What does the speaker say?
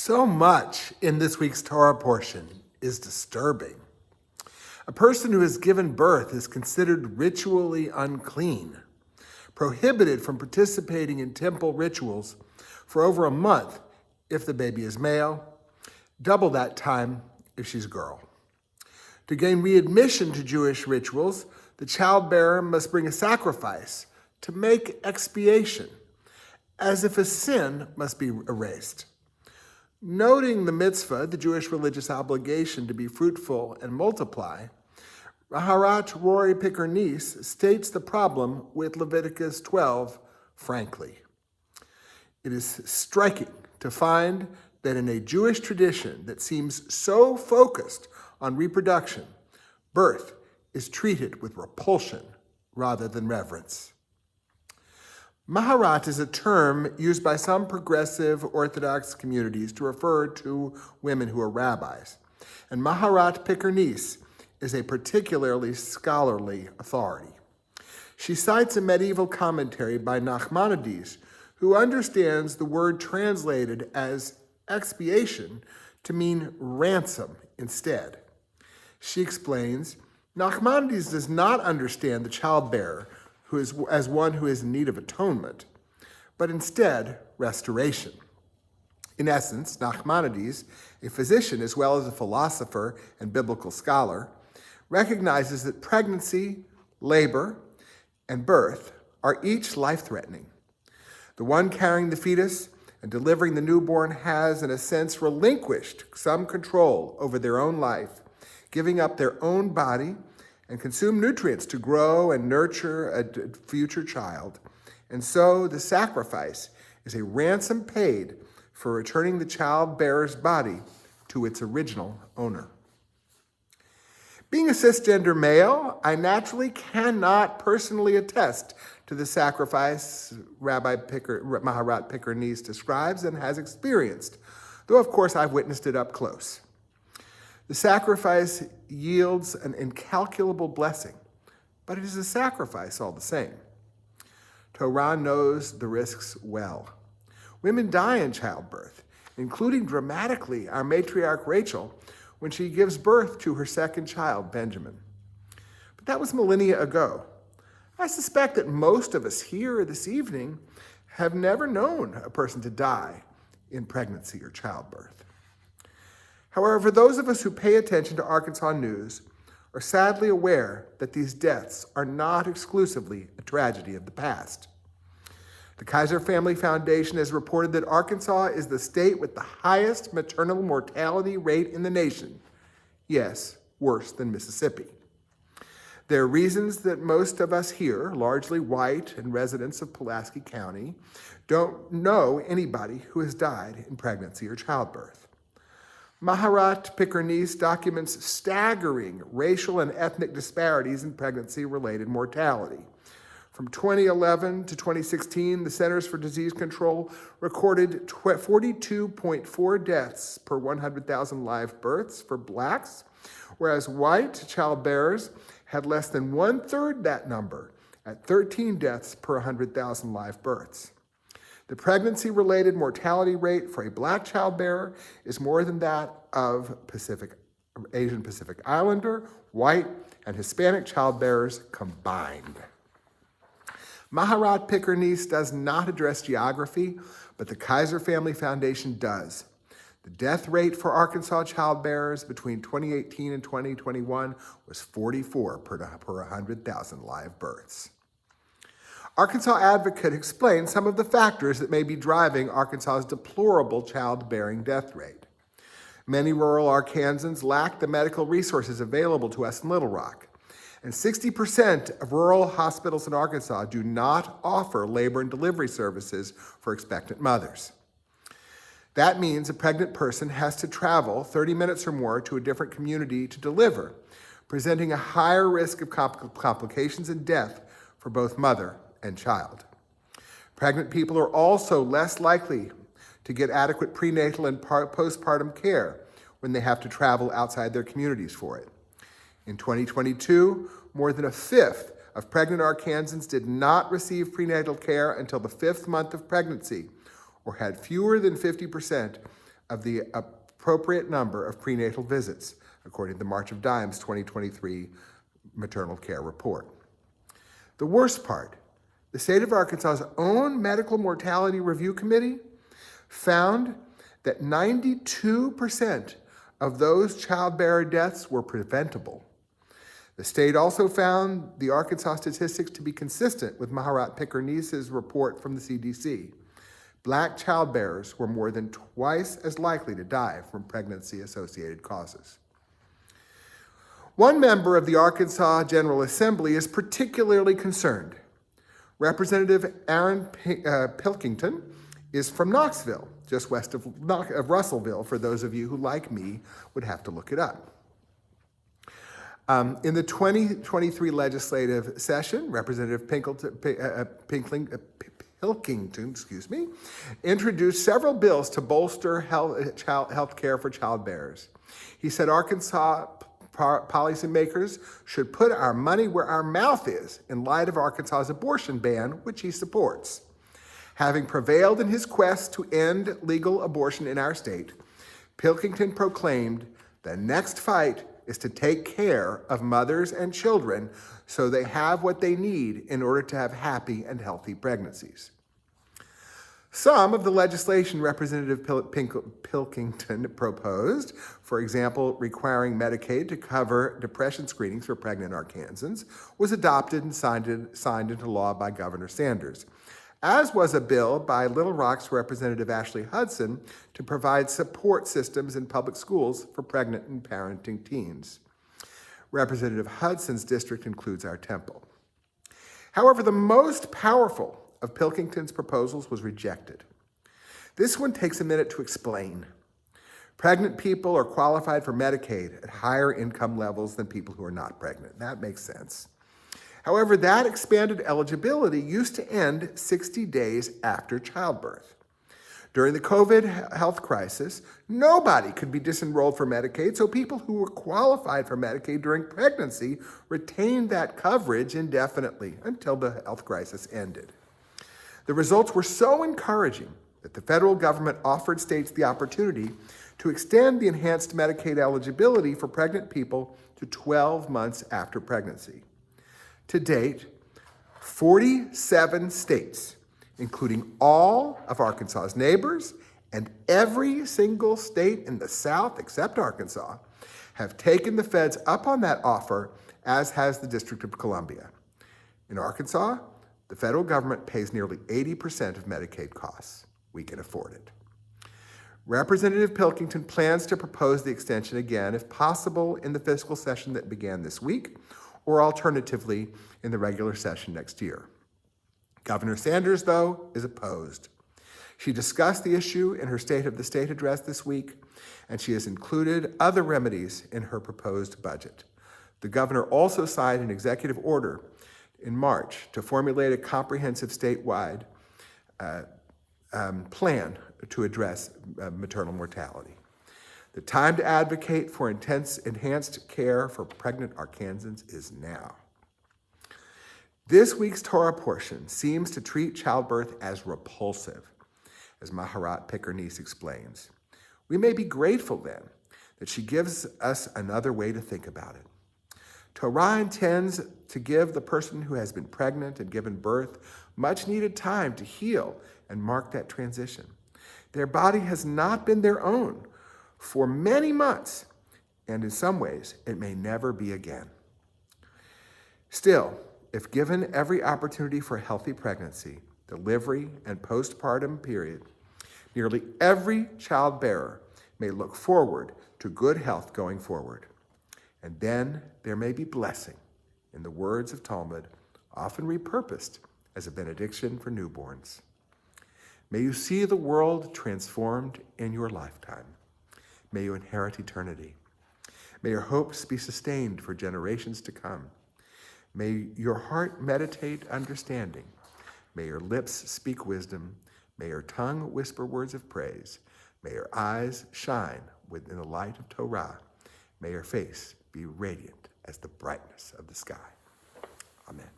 So much in this week's Torah portion is disturbing. A person who has given birth is considered ritually unclean, prohibited from participating in temple rituals for over a month if the baby is male, double that time if she's a girl. To gain readmission to Jewish rituals, the childbearer must bring a sacrifice to make expiation, as if a sin must be erased. Noting the mitzvah, the Jewish religious obligation to be fruitful and multiply, Maharat Rory Picker-Nice states the problem with Leviticus 12 frankly. It is striking to find that in a Jewish tradition that seems so focused on reproduction, birth is treated with repulsion rather than reverence. Maharat is a term used by some progressive Orthodox communities to refer to women who are rabbis, and Maharat Picker-Nice is a particularly scholarly authority. She cites a medieval commentary by Nachmanides, who understands the word translated as expiation to mean ransom instead. She explains, Nachmanides does not understand the childbearer as one who is in need of atonement, but instead restoration. In essence, Nachmanides, a physician as well as a philosopher and biblical scholar, recognizes that pregnancy, labor, and birth are each life-threatening. The one carrying the fetus and delivering the newborn has, in a sense, relinquished some control over their own life, giving up their own body and consume nutrients to grow and nurture a future child. And so the sacrifice is a ransom paid for returning the childbearer's body to its original owner. Being a cisgender male, I naturally cannot personally attest to the sacrifice Maharat Picker-Nice describes and has experienced, though of course I've witnessed it up close. The sacrifice yields an incalculable blessing, but it is a sacrifice all the same. Torah knows the risks well. Women die in childbirth, including dramatically our matriarch Rachel when she gives birth to her second child, Benjamin. But that was millennia ago. I suspect that most of us here this evening have never known a person to die in pregnancy or childbirth. However, for those of us who pay attention to Arkansas news are sadly aware that these deaths are not exclusively a tragedy of the past. The Kaiser Family Foundation has reported that Arkansas is the state with the highest maternal mortality rate in the nation. Yes, worse than Mississippi. There are reasons that most of us here, largely white and residents of Pulaski County, don't know anybody who has died in pregnancy or childbirth. Maharat Picker-Nice documents staggering racial and ethnic disparities in pregnancy-related mortality. From 2011 to 2016, the Centers for Disease Control recorded 42.4 deaths per 100,000 live births for blacks, whereas white childbearers had less than one-third that number at 13 deaths per 100,000 live births. The pregnancy-related mortality rate for a black childbearer is more than that of Asian Pacific Islander, white, and Hispanic childbearers combined. Maharat Picker-Nice does not address geography, but the Kaiser Family Foundation does. The death rate for Arkansas childbearers between 2018 and 2021 was 44 per 100,000 live births. Arkansas Advocate explains some of the factors that may be driving Arkansas's deplorable childbearing death rate. Many rural Arkansans lack the medical resources available to us in Little Rock, and 60% of rural hospitals in Arkansas do not offer labor and delivery services for expectant mothers. That means a pregnant person has to travel 30 minutes or more to a different community to deliver, presenting a higher risk of complications and death for both mother and child. Pregnant people are also less likely to get adequate prenatal and postpartum care when they have to travel outside their communities for it. In 2022, more than a fifth of pregnant Arkansans did not receive prenatal care until the 5th month of pregnancy, or had fewer than 50% of the appropriate number of prenatal visits, according to the March of Dimes 2023 Maternal Care Report. The worst part, the state of Arkansas's own Medical Mortality Review Committee found that 92% of those childbearing deaths were preventable. The state also found the Arkansas statistics to be consistent with Maharat Picker-Nice's report from the CDC. Black childbearers were more than twice as likely to die from pregnancy-associated causes. One member of the Arkansas General Assembly is particularly concerned. Representative Aaron Pilkington is from Knoxville, just west of Russellville, for those of you who, like me, would have to look it up. In the 2023 legislative session, Representative Pilkington, introduced several bills to bolster health care for childbearers. He said Arkansas policymakers should put our money where our mouth is in light of Arkansas's abortion ban, which he supports. Having prevailed in his quest to end legal abortion in our state, Pilkington proclaimed, "The next fight is to take care of mothers and children so they have what they need in order to have happy and healthy pregnancies." Some of the legislation Representative Pilkington proposed, for example, requiring Medicaid to cover depression screenings for pregnant Arkansans, was adopted and signed into law by Governor Sanders, as was a bill by Little Rock's Representative Ashley Hudson to provide support systems in public schools for pregnant and parenting teens. Representative Hudson's district includes our Temple. However, the most powerful of Pilkington's proposals was rejected. This one takes a minute to explain. Pregnant people are qualified for Medicaid at higher income levels than people who are not pregnant. That makes sense. However, that expanded eligibility used to end 60 days after childbirth. During the COVID health crisis, nobody could be disenrolled for Medicaid, so people who were qualified for Medicaid during pregnancy retained that coverage indefinitely until the health crisis ended. The results were so encouraging that the federal government offered states the opportunity to extend the enhanced Medicaid eligibility for pregnant people to 12 months after pregnancy. To date, 47 states, including all of Arkansas's neighbors and every single state in the South except Arkansas, have taken the feds up on that offer, as has the District of Columbia. In Arkansas, the federal government pays nearly 80% of Medicaid costs. We can afford it. Representative Pilkington plans to propose the extension again, if possible, in the fiscal session that began this week, or alternatively, in the regular session next year. Governor Sanders, though, is opposed. She discussed the issue in her State of the State address this week, and she has included other remedies in her proposed budget. The governor also signed an executive order in March to formulate a comprehensive statewide plan to address maternal mortality. The time to advocate for enhanced care for pregnant Arkansans is now. This week's Torah portion seems to treat childbirth as repulsive, as Maharat Picker-Nice explains. We may be grateful then that she gives us another way to think about it. Torah intends to give the person who has been pregnant and given birth much needed time to heal and mark that transition. Their body has not been their own for many months, and in some ways, it may never be again. Still, if given every opportunity for a healthy pregnancy, delivery, and postpartum period, nearly every child bearer may look forward to good health going forward. And then there may be blessing, in the words of Talmud, often repurposed as a benediction for newborns. May you see the world transformed in your lifetime. May you inherit eternity. May your hopes be sustained for generations to come. May your heart meditate understanding. May your lips speak wisdom. May your tongue whisper words of praise. May your eyes shine within the light of Torah. May your face be radiant as the brightness of the sky. Amen.